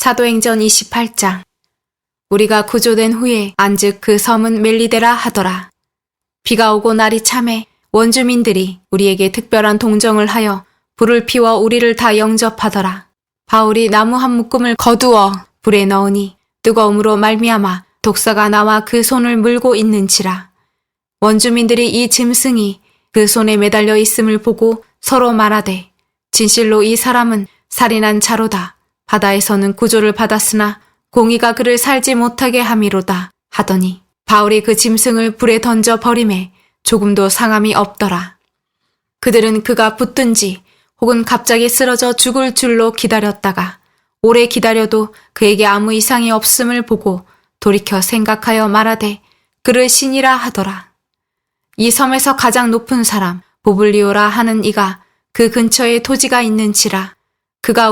사도행전 28장. 우리가 구조된 후에 안즉 그 섬은 멜리데라 하더라. 비가 오고 날이 참해 원주민들이 우리에게 특별한 동정을 하여 불을 피워 우리를 다 영접하더라. 바울이 나무 한 묶음을 거두어 불에 넣으니 뜨거움으로 말미암아 독사가 나와 그 손을 물고 있는지라. 원주민들이 이 짐승이 그 손에 매달려 있음을 보고 서로 말하되 진실로 이 사람은 살인한 자로다. 바다에서는 구조를 받았으나 공의가 그를 살지 못하게 함이로다 하더니 바울이 그 짐승을 불에 던져 버림에 조금도 상함이 없더라. 그들은 그가 붙든지 혹은 갑자기 쓰러져 죽을 줄로 기다렸다가 오래 기다려도 그에게 아무 이상이 없음을 보고 돌이켜 생각하여 말하되 그를 신이라 하더라. 이 섬에서 가장 높은 사람 보블리오라 하는 이가 그 근처에 토지가 있는지라. 그가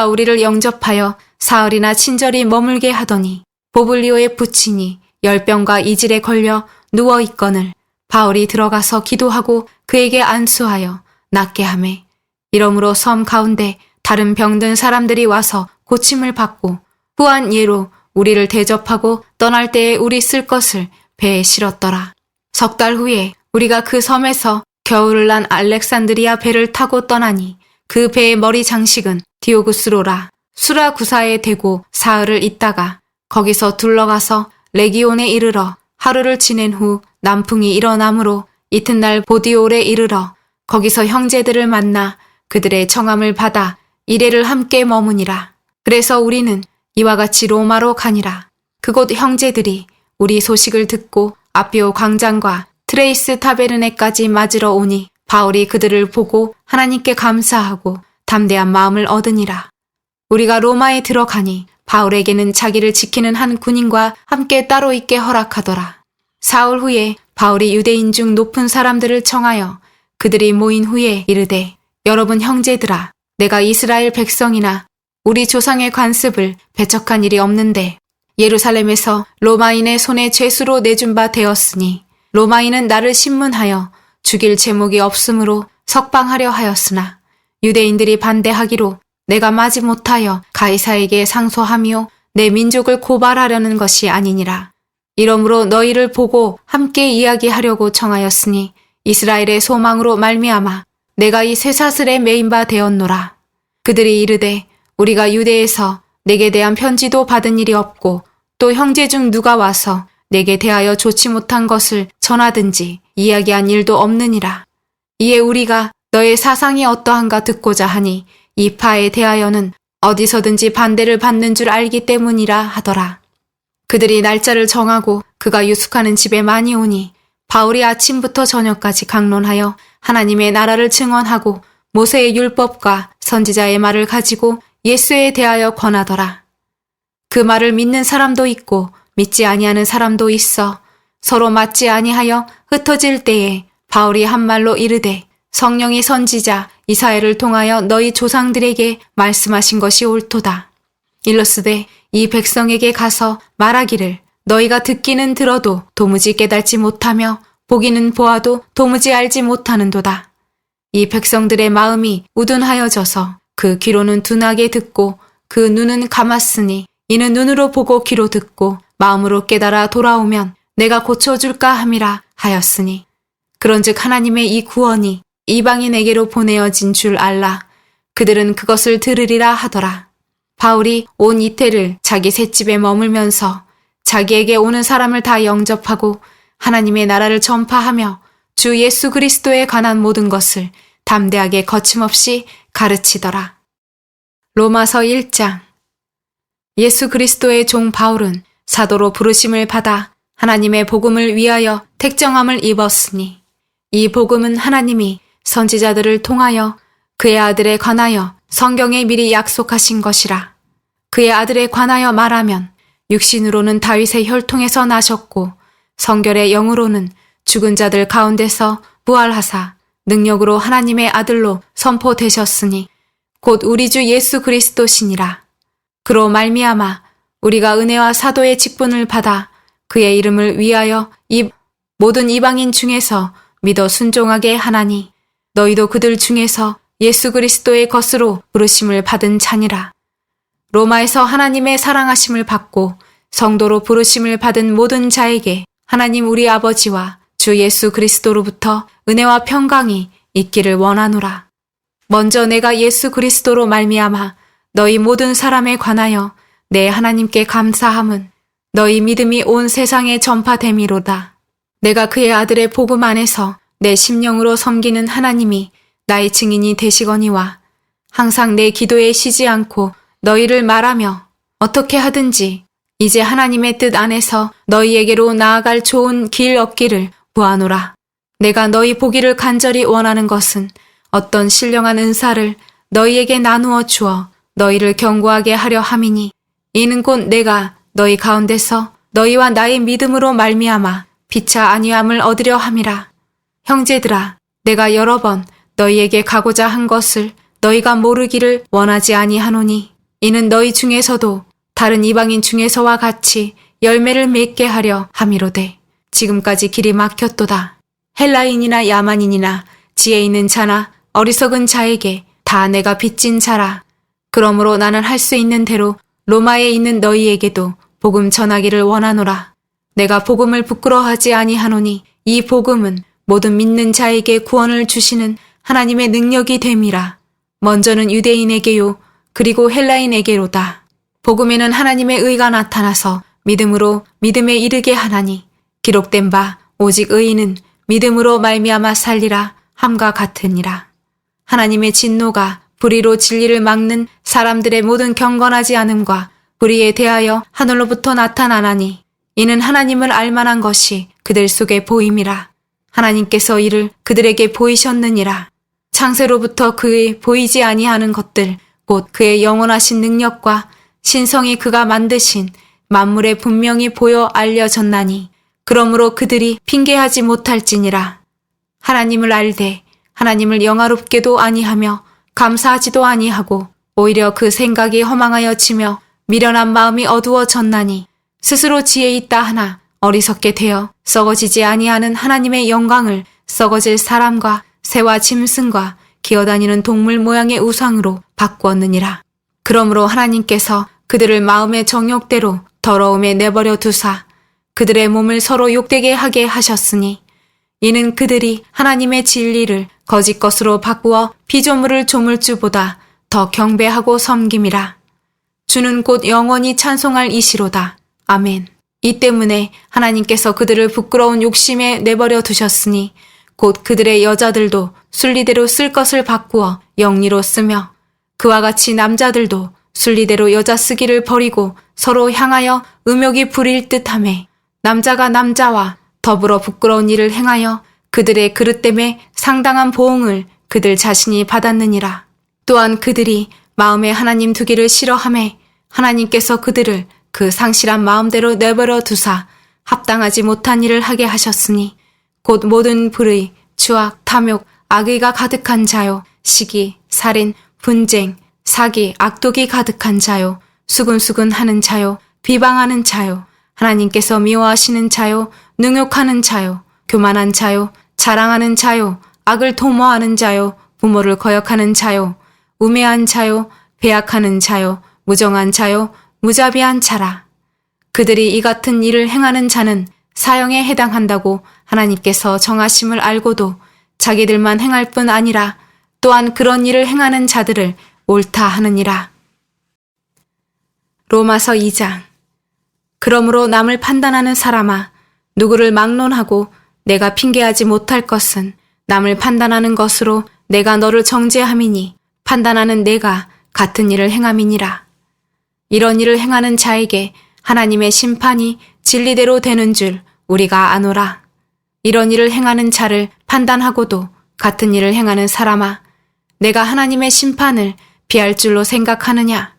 우리를 영접하여 사흘이나 친절히 머물게 하더니 보블리오의 부친이 열병과 이질에 걸려 누워 있거늘 바울이 들어가서 기도하고 그에게 안수하여 낫게 하매 이러므로 섬 가운데 다른 병든 사람들이 와서 고침을 받고 후한 예로 우리를 대접하고 떠날 때에 우리 쓸 것을 배에 실었더라. 석 달 후에 우리가 그 섬에서 겨울을 난 알렉산드리아 배를 타고 떠나니 그 배의 머리 장식은 디오구스로라. 수라구사에 대고 사흘을 있다가 거기서 둘러가서 레기온에 이르러 하루를 지낸 후 남풍이 일어나므로 이튿날 보디올에 이르러 거기서 형제들을 만나 그들의 청함을 받아 이레를 함께 머무니라. 그래서 우리는 이와 같이 로마로 가니라. 그곳 형제들이 우리 소식을 듣고 아비오 광장과 트레이스 타베르네까지 맞으러 오니 바울이 그들을 보고 하나님께 감사하고 담대한 마음을 얻으니라. 우리가 로마에 들어가니 바울에게는 자기를 지키는 한 군인과 함께 따로 있게 허락하더라. 사흘 후에 바울이 유대인 중 높은 사람들을 청하여 그들이 모인 후에 이르되 여러분 형제들아, 내가 이스라엘 백성이나 우리 조상의 관습을 배척한 일이 없는데 예루살렘에서 로마인의 손에 죄수로 내준 바 되었으니 로마인은 나를 신문하여 죽일 제목이 없으므로 석방하려 하였으나 유대인들이 반대하기로 내가 마지 못하여 가이사에게 상소하며 내 민족을 고발하려는 것이 아니니라. 이러므로 너희를 보고 함께 이야기하려고 청하였으니 이스라엘의 소망으로 말미암아 내가 이 쇠사슬에 매인 바 되었노라. 그들이 이르되 우리가 유대에서 내게 대한 편지도 받은 일이 없고 또 형제 중 누가 와서 내게 대하여 좋지 못한 것을 전하든지 이야기한 일도 없느니라. 이에 우리가 너의 사상이 어떠한가 듣고자 하니 이 파에 대하여는 어디서든지 반대를 받는 줄 알기 때문이라 하더라. 그들이 날짜를 정하고 그가 유숙하는 집에 많이 오니 바울이 아침부터 저녁까지 강론하여 하나님의 나라를 증언하고 모세의 율법과 선지자의 말을 가지고 예수에 대하여 권하더라. 그 말을 믿는 사람도 있고 믿지 아니하는 사람도 있어 서로 맞지 아니하여 흩어질 때에 바울이 한 말로 이르되 성령이 선지자 이사야를 통하여 너희 조상들에게 말씀하신 것이 옳도다. 일러스되 이 백성에게 가서 말하기를 너희가 듣기는 들어도 도무지 깨달지 못하며 보기는 보아도 도무지 알지 못하는도다. 이 백성들의 마음이 우둔하여져서 그 귀로는 둔하게 듣고 그 눈은 감았으니 이는 눈으로 보고 귀로 듣고 마음으로 깨달아 돌아오면 내가 고쳐줄까 함이라 하였으니 그런즉 하나님의 이 구원이 이방인에게로 보내어진 줄 알라. 그들은 그것을 들으리라 하더라. 바울이 온 이태를 자기 셋집에 머물면서 자기에게 오는 사람을 다 영접하고 하나님의 나라를 전파하며 주 예수 그리스도에 관한 모든 것을 담대하게 거침없이 가르치더라. 로마서 1장. 예수 그리스도의 종 바울은 사도로 부르심을 받아 하나님의 복음을 위하여 택정함을 입었으니 이 복음은 하나님이 선지자들을 통하여 그의 아들에 관하여 성경에 미리 약속하신 것이라. 그의 아들에 관하여 말하면 육신으로는 다윗의 혈통에서 나셨고 성결의 영으로는 죽은 자들 가운데서 부활하사 능력으로 하나님의 아들로 선포되셨으니 곧 우리 주 예수 그리스도시니라. 그로 말미암아 우리가 은혜와 사도의 직분을 받아 그의 이름을 위하여 모든 이방인 중에서 믿어 순종하게 하나니 너희도 그들 중에서 예수 그리스도의 것으로 부르심을 받은 자니라. 로마에서 하나님의 사랑하심을 받고 성도로 부르심을 받은 모든 자에게 하나님 우리 아버지와 주 예수 그리스도로부터 은혜와 평강이 있기를 원하노라. 먼저 내가 예수 그리스도로 말미암아 너희 모든 사람에 관하여 내 하나님께 감사함은 너희 믿음이 온 세상에 전파됨이로다. 내가 그의 아들의 복음 안에서 내 심령으로 섬기는 하나님이 나의 증인이 되시거니와 항상 내 기도에 쉬지 않고 너희를 말하며 어떻게 하든지 이제 하나님의 뜻 안에서 너희에게로 나아갈 좋은 길 얻기를 구하노라. 내가 너희 보기를 간절히 원하는 것은 어떤 신령한 은사를 너희에게 나누어 주어 너희를 견고하게 하려 함이니 이는 곧 내가 너희 가운데서 너희와 나의 믿음으로 말미암아 피차 아니함을 얻으려 함이라. 형제들아, 내가 여러 번 너희에게 가고자 한 것을 너희가 모르기를 원하지 아니하노니 이는 너희 중에서도 다른 이방인 중에서와 같이 열매를 맺게 하려 함이로되 지금까지 길이 막혔도다. 헬라인이나 야만인이나 지혜 있는 자나 어리석은 자에게 다 내가 빚진 자라. 그러므로 나는 할 수 있는 대로 로마에 있는 너희에게도 복음 전하기를 원하노라. 내가 복음을 부끄러워하지 아니하노니 이 복음은 모든 믿는 자에게 구원을 주시는 하나님의 능력이 됨이라. 먼저는 유대인에게요 그리고 헬라인에게로다. 복음에는 하나님의 의가 나타나서 믿음으로 믿음에 이르게 하나니 기록된 바 오직 의인은 믿음으로 말미암아 살리라 함과 같으니라. 하나님의 진노가 불의로 진리를 막는 사람들의 모든 경건하지 않음과 불의에 대하여 하늘로부터 나타나나니 이는 하나님을 알만한 것이 그들 속에 보임이라. 하나님께서 이를 그들에게 보이셨느니라. 창세로부터 그의 보이지 아니하는 것들 곧 그의 영원하신 능력과 신성이 그가 만드신 만물에 분명히 보여 알려졌나니 그러므로 그들이 핑계하지 못할지니라. 하나님을 알되 하나님을 영화롭게도 아니하며 감사하지도 아니하고 오히려 그 생각이 허망하여 지며 미련한 마음이 어두워졌나니 스스로 지혜 있다 하나 어리석게 되어 썩어지지 아니하는 하나님의 영광을 썩어질 사람과 새와 짐승과 기어다니는 동물 모양의 우상으로 바꾸었느니라. 그러므로 하나님께서 그들을 마음의 정욕대로 더러움에 내버려 두사 그들의 몸을 서로 욕되게 하게 하셨으니 이는 그들이 하나님의 진리를 거짓 것으로 바꾸어 피조물을 조물주보다 더 경배하고 섬김이라. 주는 곧 영원히 찬송할 이시로다. 아멘. 이 때문에 하나님께서 그들을 부끄러운 욕심에 내버려 두셨으니 곧 그들의 여자들도 순리대로 쓸 것을 바꾸어 영리로 쓰며 그와 같이 남자들도 순리대로 여자 쓰기를 버리고 서로 향하여 음욕이 부릴 듯하매 남자가 남자와 더불어 부끄러운 일을 행하여 그들의 그릇됨에 상당한 보응을 그들 자신이 받았느니라. 또한 그들이 마음에 하나님 두기를 싫어하매 하나님께서 그들을 그 상실한 마음대로 내버려 두사 합당하지 못한 일을 하게 하셨으니 곧 모든 불의, 추악, 탐욕, 악의가 가득한 자요, 시기, 살인, 분쟁, 사기, 악독이 가득한 자요, 수근수근하는 자요, 비방하는 자요, 하나님께서 미워하시는 자요, 능욕하는 자요, 교만한 자요, 자랑하는 자요, 악을 도모하는 자요, 부모를 거역하는 자요, 우매한 자요, 배약하는 자요, 무정한 자요, 무자비한 자라. 그들이 이 같은 일을 행하는 자는 사형에 해당한다고 하나님께서 정하심을 알고도 자기들만 행할 뿐 아니라 또한 그런 일을 행하는 자들을 옳다 하느니라. 로마서 2장. 그러므로 남을 판단하는 사람아, 누구를 막론하고 내가 핑계하지 못할 것은 남을 판단하는 것으로 내가 너를 정죄함이니 판단하는 내가 같은 일을 행함이니라. 이런 일을 행하는 자에게 하나님의 심판이 진리대로 되는 줄 우리가 아노라. 이런 일을 행하는 자를 판단하고도 같은 일을 행하는 사람아, 내가 하나님의 심판을 피할 줄로 생각하느냐?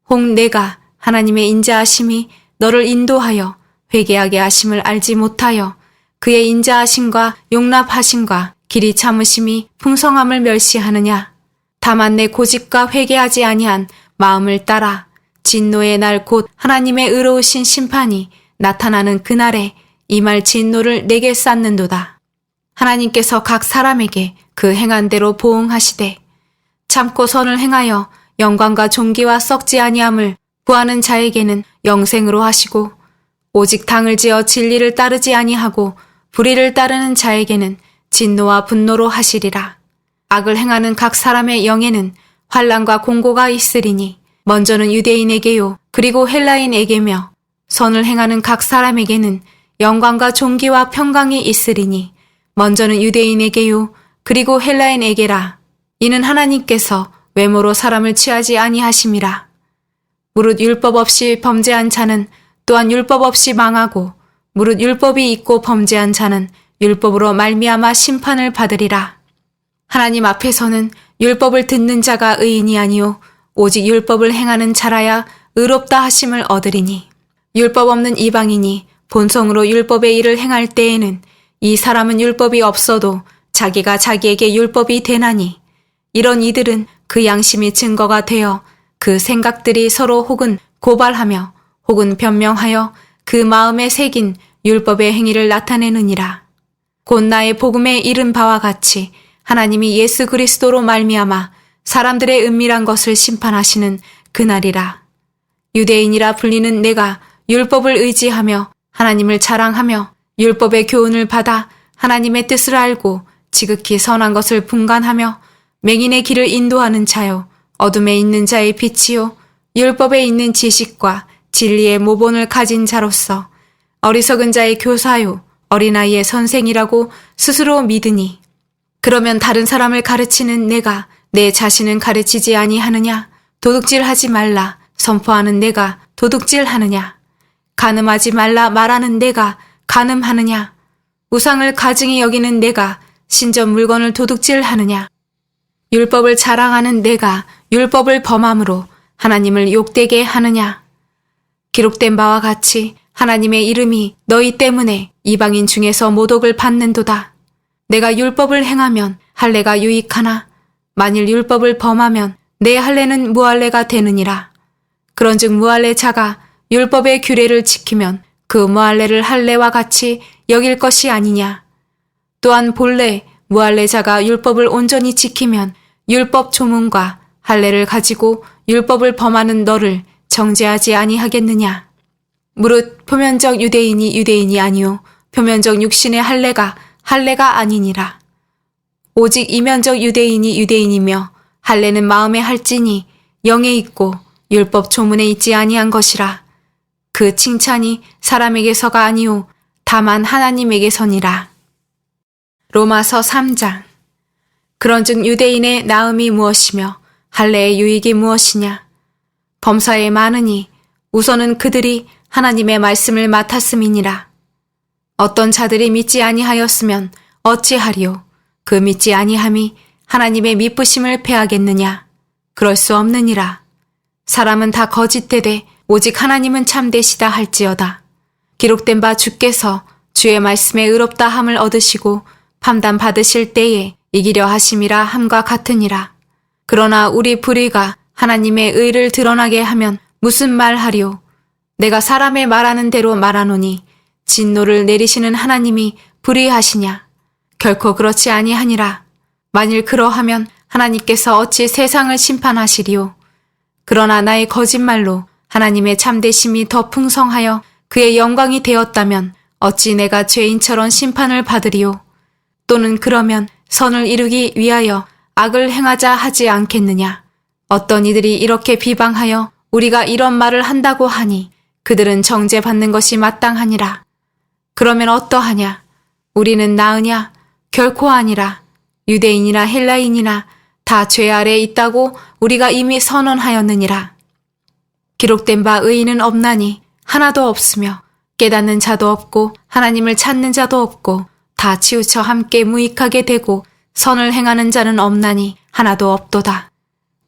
혹 내가 하나님의 인자하심이 너를 인도하여 회개하게 하심을 알지 못하여 그의 인자하심과 용납하심과 길이 참으심이 풍성함을 멸시하느냐? 다만 내 고집과 회개하지 아니한 마음을 따라 진노의 날 곧 하나님의 의로우신 심판이 나타나는 그날에 이 말 진노를 내게 쌓는도다. 하나님께서 각 사람에게 그 행한 대로 보응하시되 참고 선을 행하여 영광과 존귀와 썩지 아니함을 구하는 자에게는 영생으로 하시고 오직 당을 지어 진리를 따르지 아니하고 불의를 따르는 자에게는 진노와 분노로 하시리라. 악을 행하는 각 사람의 영에는 환난과 공고가 있으리니 먼저는 유대인에게요 그리고 헬라인에게며 선을 행하는 각 사람에게는 영광과 존귀와 평강이 있으리니 먼저는 유대인에게요 그리고 헬라인에게라. 이는 하나님께서 외모로 사람을 취하지 아니하심이라. 무릇 율법 없이 범죄한 자는 또한 율법 없이 망하고 무릇 율법이 있고 범죄한 자는 율법으로 말미암아 심판을 받으리라. 하나님 앞에서는 율법을 듣는 자가 의인이 아니요 오직 율법을 행하는 자라야 의롭다 하심을 얻으리니 율법 없는 이방인이 본성으로 율법의 일을 행할 때에는 이 사람은 율법이 없어도 자기가 자기에게 율법이 되나니 이런 이들은 그 양심이 증거가 되어 그 생각들이 서로 혹은 고발하며 혹은 변명하여 그 마음에 새긴 율법의 행위를 나타내느니라. 곧 나의 복음에 이른 바와 같이 하나님이 예수 그리스도로 말미암아 사람들의 은밀한 것을 심판하시는 그날이라. 유대인이라 불리는 내가 율법을 의지하며 하나님을 자랑하며 율법의 교훈을 받아 하나님의 뜻을 알고 지극히 선한 것을 분간하며 맹인의 길을 인도하는 자요 어둠에 있는 자의 빛이요 율법에 있는 지식과 진리의 모본을 가진 자로서 어리석은 자의 교사요 어린아이의 선생이라고 스스로 믿으니 그러면 다른 사람을 가르치는 내가 내 자신은 가르치지 아니하느냐? 도둑질하지 말라 선포하는 내가 도둑질하느냐? 간음하지 말라 말하는 내가 간음하느냐? 우상을 가증히 여기는 내가 신전 물건을 도둑질하느냐? 율법을 자랑하는 내가 율법을 범함으로 하나님을 욕되게 하느냐? 기록된 바와 같이 하나님의 이름이 너희 때문에 이방인 중에서 모독을 받는도다. 내가 율법을 행하면 할례가 유익하나 만일 율법을 범하면 내 할례는 무할례가 되느니라. 그런즉 무할례자가 율법의 규례를 지키면 그 무할례를 할례와 같이 여길 것이 아니냐. 또한 본래 무할례자가 율법을 온전히 지키면 율법 조문과 할례를 가지고 율법을 범하는 너를 정죄하지 아니하겠느냐. 무릇 표면적 유대인이 유대인이 아니요 표면적 육신의 할례가 할례가 아니니라. 오직 이면적 유대인이 유대인이며 할례는 마음에 할지니 영에 있고 율법 조문에 있지 아니한 것이라. 그 칭찬이 사람에게서가 아니오 다만 하나님에게서니라. 로마서 3장. 그런즉 유대인의 나음이 무엇이며 할례의 유익이 무엇이냐. 범사에 많으니 우선은 그들이 하나님의 말씀을 맡았음이니라. 어떤 자들이 믿지 아니하였으면 어찌하리요. 그 믿지 아니함이 하나님의 미쁘심을 패하겠느냐. 그럴 수 없느니라. 사람은 다 거짓되되 오직 하나님은 참되시다 할지어다. 기록된 바 주께서 주의 말씀에 의롭다 함을 얻으시고 판단 받으실 때에 이기려 하심이라 함과 같으니라. 그러나 우리 불의가 하나님의 의를 드러나게 하면 무슨 말하리요. 내가 사람의 말하는 대로 말하노니 진노를 내리시는 하나님이 불의하시냐. 결코 그렇지 아니하니라. 만일 그러하면 하나님께서 어찌 세상을 심판하시리요. 그러나 나의 거짓말로 하나님의 참되심이 더 풍성하여 그의 영광이 되었다면 어찌 내가 죄인처럼 심판을 받으리요. 또는 그러면 선을 이루기 위하여 악을 행하자 하지 않겠느냐. 어떤 이들이 이렇게 비방하여 우리가 이런 말을 한다고 하니 그들은 정죄받는 것이 마땅하니라. 그러면 어떠하냐? 우리는 나으냐? 결코 아니라. 유대인이나 헬라인이나 다 죄 아래에 있다고 우리가 이미 선언하였느니라. 기록된 바 의인은 없나니 하나도 없으며 깨닫는 자도 없고 하나님을 찾는 자도 없고 다 치우쳐 함께 무익하게 되고 선을 행하는 자는 없나니 하나도 없도다.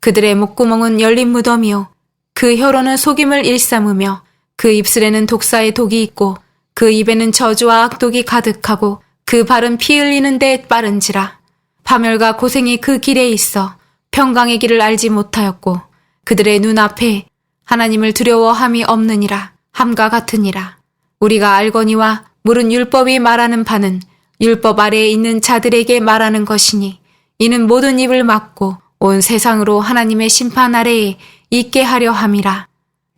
그들의 목구멍은 열린 무덤이요 그 혀로는 속임을 일삼으며 그 입술에는 독사의 독이 있고 그 입에는 저주와 악독이 가득하고 그 발은 피 흘리는 데 빠른지라. 파멸과 고생이 그 길에 있어 평강의 길을 알지 못하였고 그들의 눈앞에 하나님을 두려워함이 없느니라. 함과 같으니라. 우리가 알거니와 물은 율법이 말하는 바는 율법 아래에 있는 자들에게 말하는 것이니 이는 모든 입을 막고 온 세상으로 하나님의 심판 아래에 있게 하려 함이라.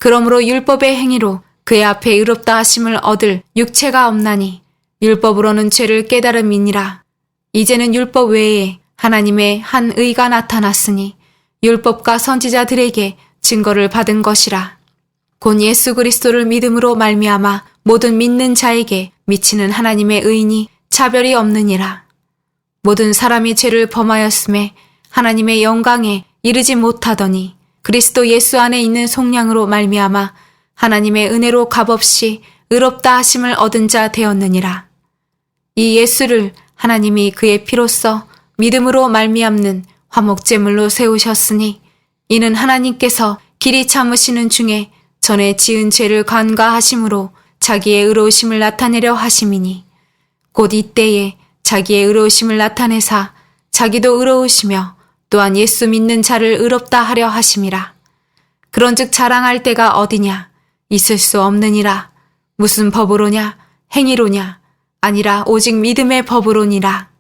그러므로 율법의 행위로 그의 앞에 의롭다 하심을 얻을 육체가 없나니 율법으로는 죄를 깨달음이니라. 이제는 율법 외에 하나님의 한 의가 나타났으니 율법과 선지자들에게 증거를 받은 것이라. 곧 예수 그리스도를 믿음으로 말미암아 모든 믿는 자에게 미치는 하나님의 의인이 차별이 없느니라. 모든 사람이 죄를 범하였음에 하나님의 영광에 이르지 못하더니 그리스도 예수 안에 있는 속량으로 말미암아 하나님의 은혜로 값없이 의롭다 하심을 얻은 자 되었느니라. 이 예수를 하나님이 그의 피로써 믿음으로 말미암는 화목제물로 세우셨으니 이는 하나님께서 길이 참으시는 중에 전에 지은 죄를 간과하심으로 자기의 의로우심을 나타내려 하심이니 곧 이때에 자기의 의로우심을 나타내사 자기도 의로우시며 또한 예수 믿는 자를 의롭다 하려 하심이라. 그런즉 자랑할 데가 어디냐? 있을 수 없느니라. 무슨 법으로냐? 행위로냐? 아니라 오직 믿음의 법으로니라.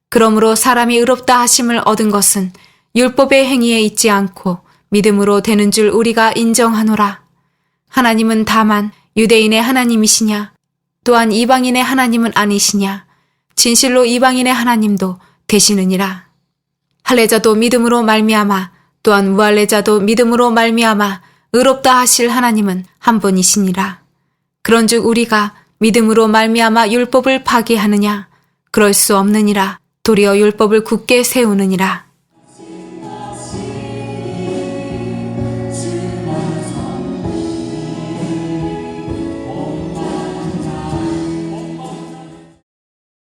그러므로 사람이 의롭다 하심을 얻은 것은 율법의 행위에 있지 않고 믿음으로 되는 줄 우리가 인정하노라. 하나님은 다만 유대인의 하나님이시냐? 또한 이방인의 하나님은 아니시냐? 진실로 이방인의 하나님도 되시느니라. 할례자도 믿음으로 말미암아 또한 무할례자도 믿음으로 말미암아 의롭다 하실 하나님은 한 분이시니라. 그런즉 우리가 믿음으로 말미암아 율법을 파기하느냐? 그럴 수 없느니라. 도리어 율법을 굳게 세우느니라.